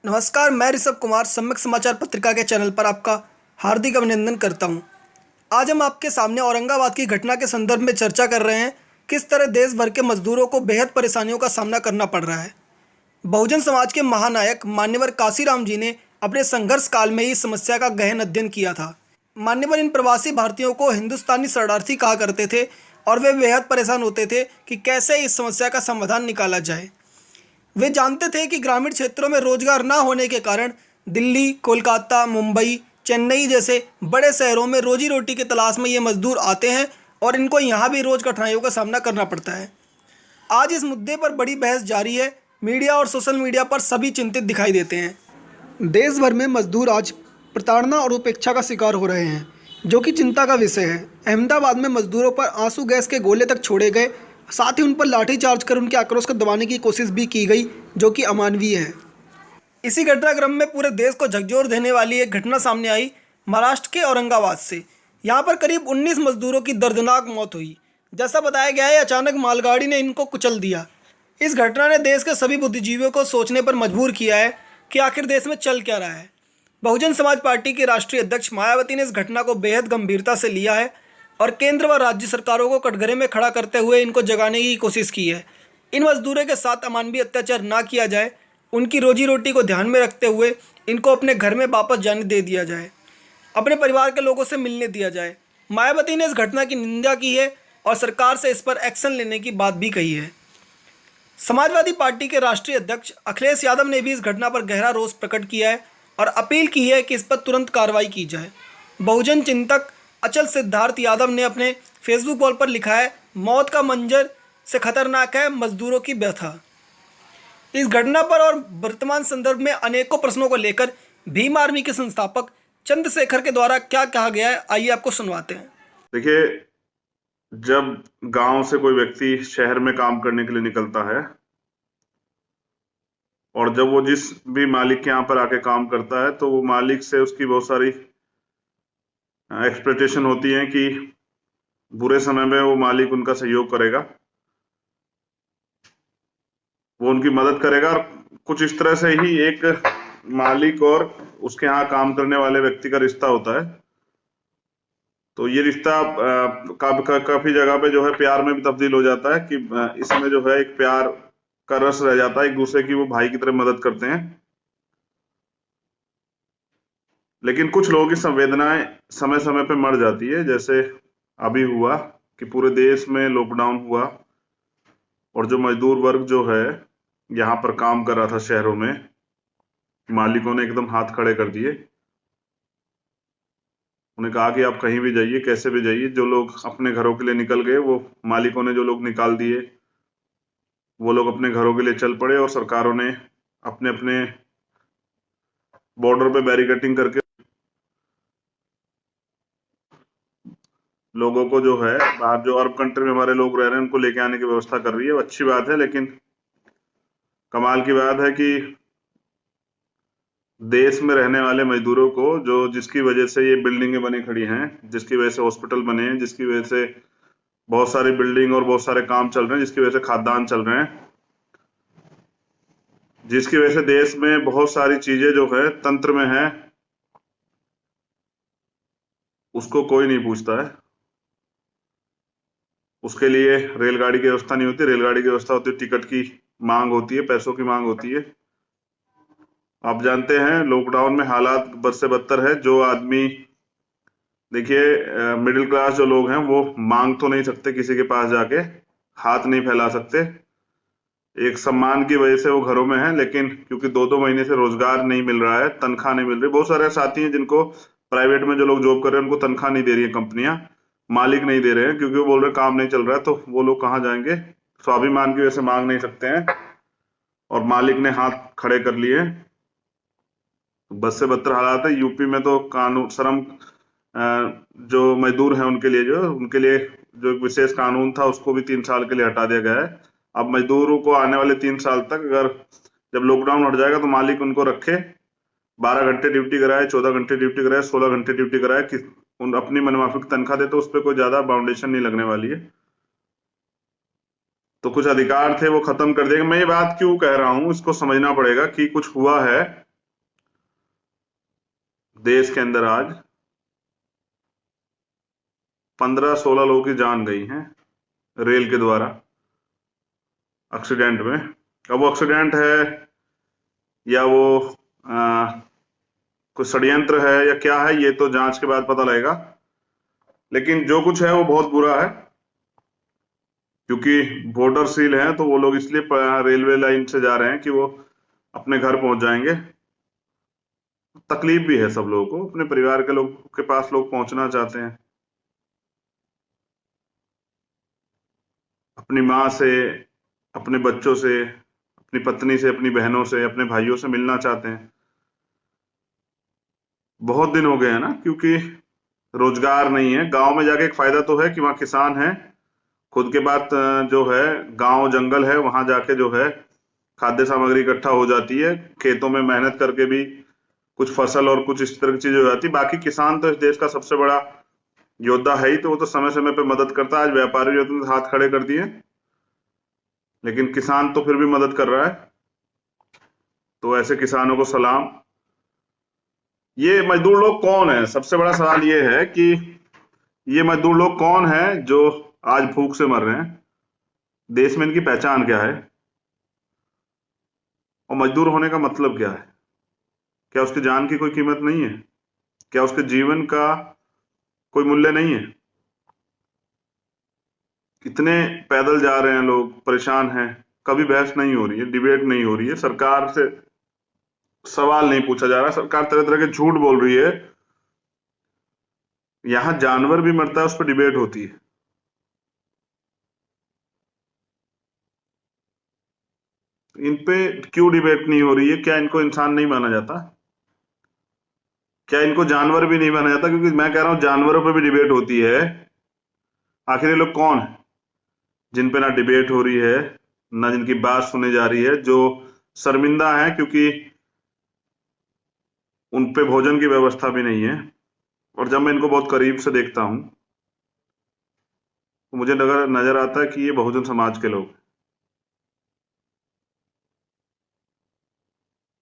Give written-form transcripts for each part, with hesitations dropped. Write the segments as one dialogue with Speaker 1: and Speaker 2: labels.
Speaker 1: नमस्कार, मैं ऋषभ कुमार सम्यक समाचार पत्रिका के चैनल पर आपका हार्दिक अभिनंदन करता हूं। आज हम आपके सामने औरंगाबाद की घटना के संदर्भ में चर्चा कर रहे हैं। किस तरह देश भर के मजदूरों को बेहद परेशानियों का सामना करना पड़ रहा है। बहुजन समाज के महानायक मान्यवर काशीराम जी ने अपने संघर्ष काल में इस समस्या का गहन अध्ययन किया था। मान्यवर इन प्रवासी भारतीयों को हिंदुस्तानी शरणार्थी कहा करते थे और वे बेहद परेशान होते थे कि कैसे इस समस्या का समाधान निकाला जाए। वे जानते थे कि ग्रामीण क्षेत्रों में रोजगार न होने के कारण दिल्ली, कोलकाता, मुंबई, चेन्नई जैसे बड़े शहरों में रोजी रोटी की तलाश में ये मजदूर आते हैं और इनको यहाँ भी रोज कठिनाइयों का सामना करना पड़ता है। आज इस मुद्दे पर बड़ी बहस जारी है। मीडिया और सोशल मीडिया पर सभी चिंतित दिखाई देते हैं। देश भर में मजदूर आज प्रताड़ना और उपेक्षा का शिकार हो रहे हैं, जो कि चिंता का विषय है। अहमदाबाद में मजदूरों पर आंसू गैस के गोले तक छोड़े गए, साथ ही उन पर लाठीचार्ज कर उनके आक्रोश को दबाने की कोशिश भी की गई, जो कि अमानवीय है। इसी घटनाक्रम में पूरे देश को झकझोर देने वाली एक घटना सामने आई महाराष्ट्र के औरंगाबाद से। यहाँ पर करीब 19 मजदूरों की दर्दनाक मौत हुई। जैसा बताया गया है, अचानक मालगाड़ी ने इनको कुचल दिया। इस घटना ने देश के सभी बुद्धिजीवियों को सोचने पर मजबूर किया है कि आखिर देश में चल क्या रहा है। बहुजन समाज पार्टी की राष्ट्रीय अध्यक्ष मायावती ने इस घटना को बेहद गंभीरता से लिया है और केंद्र व राज्य सरकारों को कटघरे में खड़ा करते हुए इनको जगाने की कोशिश की है। इन मजदूरों के साथ अमानवीय अत्याचार ना किया जाए, उनकी रोजी रोटी को ध्यान में रखते हुए इनको अपने घर में वापस जाने दे दिया जाए, अपने परिवार के लोगों से मिलने दिया जाए। मायावती ने इस घटना की निंदा की है और सरकार से इस पर एक्शन लेने की बात भी कही है। समाजवादी पार्टी के राष्ट्रीय अध्यक्ष अखिलेश यादव ने भी इस घटना पर गहरा रोष प्रकट किया है और अपील की है कि इस पर तुरंत कार्रवाई की जाए। बहुजन चिंतक अचल सिद्धार्थ यादव ने अपने फेसबुक वॉल पर लिखा है, मौत का मंजर से खतरनाक है मजदूरों की व्यथा। इस घटना पर और वर्तमान संदर्भ में अनेकों प्रश्नों को लेकर भीम आर्मी के संस्थापक चंद्रशेखर के द्वारा क्या कहा गया है, आइए आपको सुनवाते हैं।
Speaker 2: देखिए, जब गांव से कोई व्यक्ति शहर में काम करने के लिए निकलता है और जब वो जिस भी मालिक के यहाँ पर आके काम करता है, तो वो मालिक से उसकी बहुत सारी एक्सपेक्टेशन होती है कि बुरे समय में वो मालिक उनका सहयोग करेगा, वो उनकी मदद करेगा। और कुछ इस तरह से ही एक मालिक और उसके यहाँ काम करने वाले व्यक्ति का रिश्ता होता है। तो ये रिश्ता काफी जगह पे जो है प्यार में भी तब्दील हो जाता है कि इसमें जो है एक प्यार का रस रह जाता है, एक दूसरे की वो भाई की तरह मदद करते हैं। लेकिन कुछ लोगों की संवेदनाएं समय समय पे मर जाती है, जैसे अभी हुआ कि पूरे देश में लॉकडाउन हुआ और जो मजदूर वर्ग जो है यहाँ पर काम कर रहा था शहरों में, मालिकों ने एकदम हाथ खड़े कर दिए। उन्हें कहा कि आप कहीं भी जाइए, कैसे भी जाइए। जो लोग अपने घरों के लिए निकल गए, वो मालिकों ने जो लोग निकाल दिए, वो लोग अपने घरों के लिए चल पड़े और सरकारों ने अपने अपने बॉर्डर पे बैरिकेडिंग करके लोगों को जो है बाहर जो अरब कंट्री में हमारे लोग रह रहे हैं उनको लेके आने की व्यवस्था कर रही है। वो अच्छी बात है, लेकिन कमाल की बात है कि देश में रहने वाले मजदूरों को, जो जिसकी वजह से ये बिल्डिंगें बनी खड़ी हैं, जिसकी वजह से हॉस्पिटल बने हैं, जिसकी वजह से बहुत सारी बिल्डिंग और बहुत सारे काम चल रहे हैं, जिसकी वजह से खाद्यान्न चल रहे हैं, जिसकी वजह से देश में बहुत सारी चीजें जो है तंत्र में है, उसको कोई नहीं पूछता है। उसके लिए रेलगाड़ी की व्यवस्था नहीं होती। रेलगाड़ी की व्यवस्था होती है, टिकट की मांग होती है, पैसों की मांग होती है। आप जानते हैं लॉकडाउन में हालात बद से बदतर है। जो आदमी, देखिए मिडिल क्लास जो लोग हैं वो मांग तो नहीं सकते, किसी के पास जाके हाथ नहीं फैला सकते, एक सम्मान की वजह से वो घरों में है। लेकिन क्योंकि 2-2 महीने से रोजगार नहीं मिल रहा है, तनख्वाह नहीं मिल रही, बहुत सारे साथी हैं जिनको प्राइवेट में जो लोग जॉब कर रहे हैं उनको तनख्वाह नहीं दे रही है कंपनियां, मालिक नहीं दे रहे हैं, क्योंकि वो बोल रहे हैं काम नहीं चल रहा है। तो वो लोग कहाँ जाएंगे? स्वाभिमान की वजह से मांग नहीं सकते हैं और मालिक ने हाथ खड़े कर लिए। बस से बदतर हालात है। यूपी में तो कानून श्रम जो मजदूर हैं उनके लिए जो एक विशेष कानून था, उसको भी 3 साल के लिए हटा दिया गया है। अब मजदूरों को आने वाले 3 साल तक, अगर जब लॉकडाउन हट जाएगा तो मालिक उनको रखे, 12 घंटे ड्यूटी कराए, 14 घंटे ड्यूटी कराए, 16 घंटे ड्यूटी कराए, कि उन अपनी मनमाफिक तनख्वाह दे, तो उस पर कोई ज्यादा बाउंडेशन नहीं लगने वाली है। तो कुछ अधिकार थे वो खत्म कर देंगे। मैं ये बात क्यों कह रहा हूं, इसको समझना पड़ेगा कि कुछ हुआ है देश के अंदर आज 15-16 लोगों की जान गई है रेल के द्वारा एक्सीडेंट में। अब वो एक्सीडेंट है या वो कोई षड्यंत्र है या क्या है, ये तो जांच के बाद पता लगेगा। लेकिन जो कुछ है वो बहुत बुरा है, क्योंकि बॉर्डर सील है तो वो लोग इसलिए रेलवे लाइन से जा रहे हैं कि वो अपने घर पहुंच जाएंगे। तकलीफ भी है सब लोगों को, अपने परिवार के लोग के पास लोग पहुंचना चाहते हैं, अपनी माँ से, अपने बच्चों से, अपनी पत्नी से, अपनी बहनों से, अपने भाइयों से मिलना चाहते हैं। बहुत दिन हो गए हैं ना, क्योंकि रोजगार नहीं है। गांव में जाके एक फायदा तो है कि वहाँ किसान है, खुद के पास जो है गांव जंगल है, वहां जाके जो है खाद्य सामग्री इकट्ठा हो जाती है, खेतों में मेहनत करके भी कुछ फसल और कुछ इस तरह की चीजें हो जाती है। बाकी किसान तो इस देश का सबसे बड़ा योद्धा है ही, तो वो तो समय समय पे मदद करता है। आज व्यापारी जो तुमने हाथ खड़े कर दिए, लेकिन किसान तो फिर भी मदद कर रहा है, तो ऐसे किसानों को सलाम। ये मजदूर लोग कौन है, सबसे बड़ा सवाल ये है कि ये मजदूर लोग कौन है जो आज भूख से मर रहे हैं, देश में इनकी पहचान क्या है, और मजदूर होने का मतलब क्या है? क्या उसकी जान की कोई कीमत नहीं है? क्या उसके जीवन का कोई मूल्य नहीं है? कितने पैदल जा रहे हैं लोग, परेशान हैं, कभी बहस नहीं हो रही है, डिबेट नहीं हो रही है, सरकार से सवाल नहीं पूछा जा रहा, सरकार तरह तरह के झूठ बोल रही है। यहां जानवर भी मरता है, उस पर डिबेट होती है। इन पे क्यों डिबेट नहीं हो रही है? क्या इनको इंसान नहीं माना जाता? क्या इनको जानवर भी नहीं माना जाता? क्योंकि मैं कह रहा हूं जानवरों पे भी डिबेट होती है। आखिर ये लोग कौन है जिन पे ना डिबेट हो रही है, ना जिनकी बात सुनी जा रही है, जो शर्मिंदा है क्योंकि उन पे भोजन की व्यवस्था भी नहीं है। और जब मैं इनको बहुत करीब से देखता हूं तो मुझे नजर नजर आता है कि ये बहुजन समाज के लोग,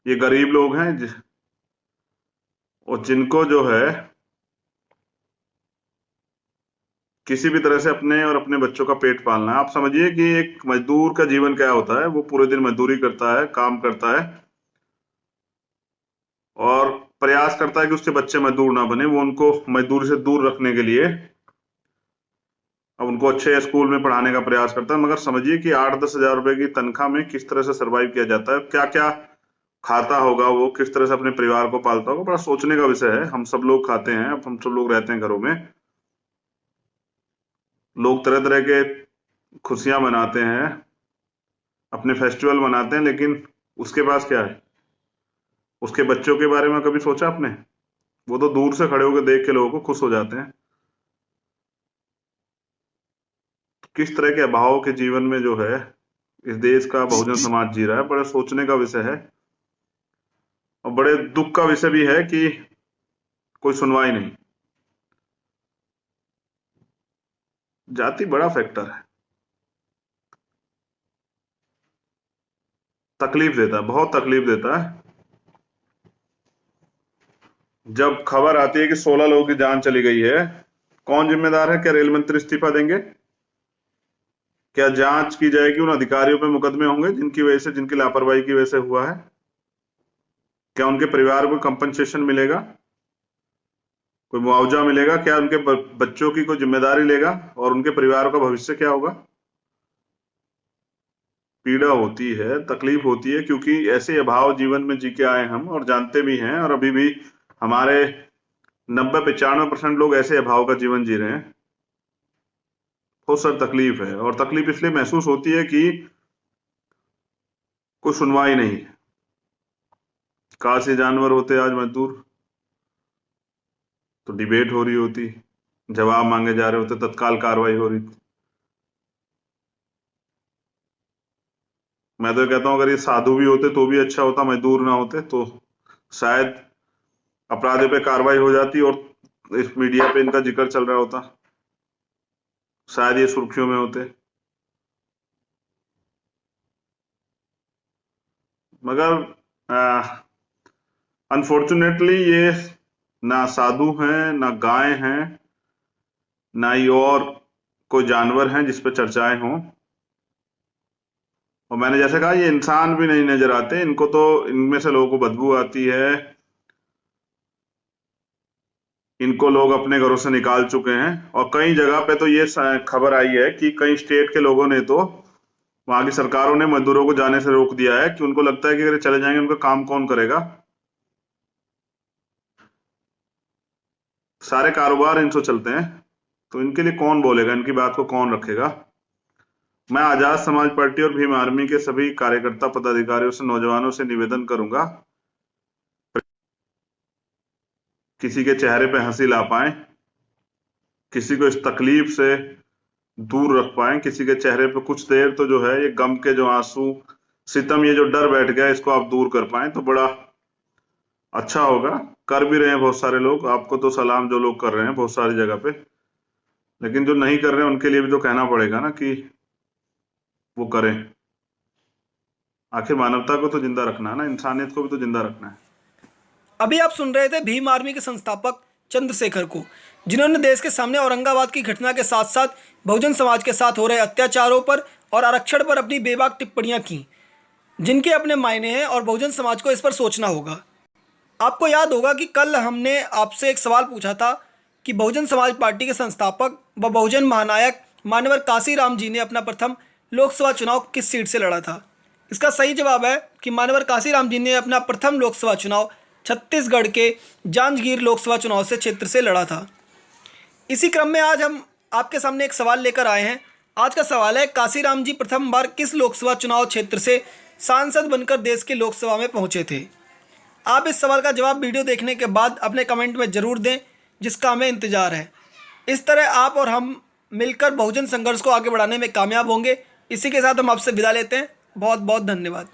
Speaker 2: ये गरीब लोग हैं और जिनको जो है किसी भी तरह से अपने और अपने बच्चों का पेट पालना है। आप समझिए कि एक मजदूर का जीवन क्या होता है। वो पूरे दिन मजदूरी करता है, काम करता है और प्रयास करता है कि उसके बच्चे मजदूर ना बने। वो उनको मजदूरी से दूर रखने के लिए अब उनको अच्छे स्कूल में पढ़ाने का प्रयास करता है। मगर समझिए कि 8-10 हजार रुपए की तनख्वाह में किस तरह से सरवाइव किया जाता है, क्या क्या खाता होगा वो, किस तरह से अपने परिवार को पालता होगा। बड़ा सोचने का विषय है। हम सब लोग खाते हैं, अब हम सब लोग रहते हैं घरों में, लोग तरह तरह के खुशियां मनाते हैं, अपने फेस्टिवल मनाते हैं, लेकिन उसके पास क्या है? उसके बच्चों के बारे में कभी सोचा आपने? वो तो दूर से खड़े होकर देख के लोगों को खुश हो जाते हैं। किस तरह के अभाव के जीवन में जो है इस देश का बहुजन समाज जी रहा है, बड़ा सोचने का विषय है। और बड़े दुख का विषय भी है कि कोई सुनवाई नहीं। जाति बड़ा फैक्टर है, तकलीफ देता है, बहुत तकलीफ देता है। जब खबर आती है कि 16 लोगों की जान चली गई है, कौन जिम्मेदार है? क्या रेल मंत्री इस्तीफा देंगे? क्या जांच की जाएगी? उन अधिकारियों पे मुकदमे होंगे जिनकी वजह से, जिनकी लापरवाही की वजह से हुआ है? क्या उनके परिवार को कंपनसेशन मिलेगा? कोई मुआवजा मिलेगा? क्या उनके बच्चों की कोई जिम्मेदारी लेगा? और उनके परिवारों का भविष्य क्या होगा? पीड़ा होती है, तकलीफ होती है, क्योंकि ऐसे अभाव जीवन में जी के आए हम और जानते भी हैं। और अभी भी हमारे 90-95% लोग ऐसे अभाव का जीवन जी रहे हैं। बहुत सारी तकलीफ है, और तकलीफ इसलिए महसूस होती है कि कोई सुनवाई नहीं है। काश ये जानवर होते आज मजदूर, तो डिबेट हो रही होती, जवाब मांगे जा रहे होते, तत्काल कार्रवाई हो रही। मैं तो कहता हूं अगर ये साधु भी होते तो भी अच्छा होता, मजदूर ना होते तो शायद अपराधियों पे कार्रवाई हो जाती और इस मीडिया पे इनका जिक्र चल रहा होता, शायद ये सुर्खियों में होते। मगर अनफॉर्चुनेटली ये ना साधु हैं, ना गाय हैं, ना ही और कोई जानवर हैं जिस पे चर्चाएं हों। और मैंने जैसे कहा, ये इंसान भी नहीं नजर आते इनको, तो इनमें से लोगों को बदबू आती है। इनको लोग अपने घरों से निकाल चुके हैं, और कई जगह पे तो ये खबर आई है कि कई स्टेट के लोगों ने तो, वहां की सरकारों ने मजदूरों को जाने से रोक दिया है कि उनको लगता है कि अगर चले जाएंगे उनका काम कौन करेगा। सारे कारोबार इनसे चलते हैं, तो इनके लिए कौन बोलेगा, इनकी बात को कौन रखेगा। मैं आजाद समाज पार्टी और भीम आर्मी के सभी कार्यकर्ता पदाधिकारियों से, नौजवानों से निवेदन करूंगा, किसी के चेहरे पे हंसी ला पाए, किसी को इस तकलीफ से दूर रख पाए, किसी के चेहरे पे कुछ देर तो जो है ये गम के जो आंसू, सितम, ये जो डर बैठ गया, इसको आप दूर कर पाए तो बड़ा अच्छा होगा। कर भी रहे हैं बहुत सारे लोग, आपको तो सलाम जो लोग कर रहे हैं बहुत सारी जगह पे, लेकिन जो नहीं कर रहे हैं उनके लिए भी तो कहना पड़ेगा ना कि वो करें। आखिर मानवता को तो जिंदा रखना है ना, इंसानियत को भी तो जिंदा रखना है।
Speaker 1: अभी आप सुन रहे थे भीम आर्मी के संस्थापक चंद्रशेखर को, जिन्होंने देश के सामने औरंगाबाद की घटना के साथ साथ बहुजन समाज के साथ हो रहे अत्याचारों पर और आरक्षण पर अपनी बेबाक टिप्पणियां की, जिनके अपने मायने हैं और बहुजन समाज को इस पर सोचना होगा। आपको याद होगा कि कल हमने आपसे एक सवाल पूछा था कि बहुजन समाज पार्टी के संस्थापक व बहुजन महानायक मान्यवर काशीराम जी ने अपना प्रथम लोकसभा चुनाव किस सीट से लड़ा था। इसका सही जवाब है कि मान्यवर काशीराम जी ने अपना प्रथम लोकसभा चुनाव छत्तीसगढ़ के जांजगीर लोकसभा चुनाव से क्षेत्र से लड़ा था। इसी क्रम में आज हम आपके सामने एक सवाल लेकर आए हैं। आज का सवाल है, काशीराम जी प्रथम बार किस लोकसभा चुनाव क्षेत्र से सांसद बनकर देश के लोकसभा में पहुंचे थे। आप इस सवाल का जवाब वीडियो देखने के बाद अपने कमेंट में ज़रूर दें, जिसका हमें इंतज़ार है। इस तरह आप और हम मिलकर बहुजन संघर्ष को आगे बढ़ाने में कामयाब होंगे। इसी के साथ हम आपसे विदा लेते हैं। बहुत बहुत धन्यवाद।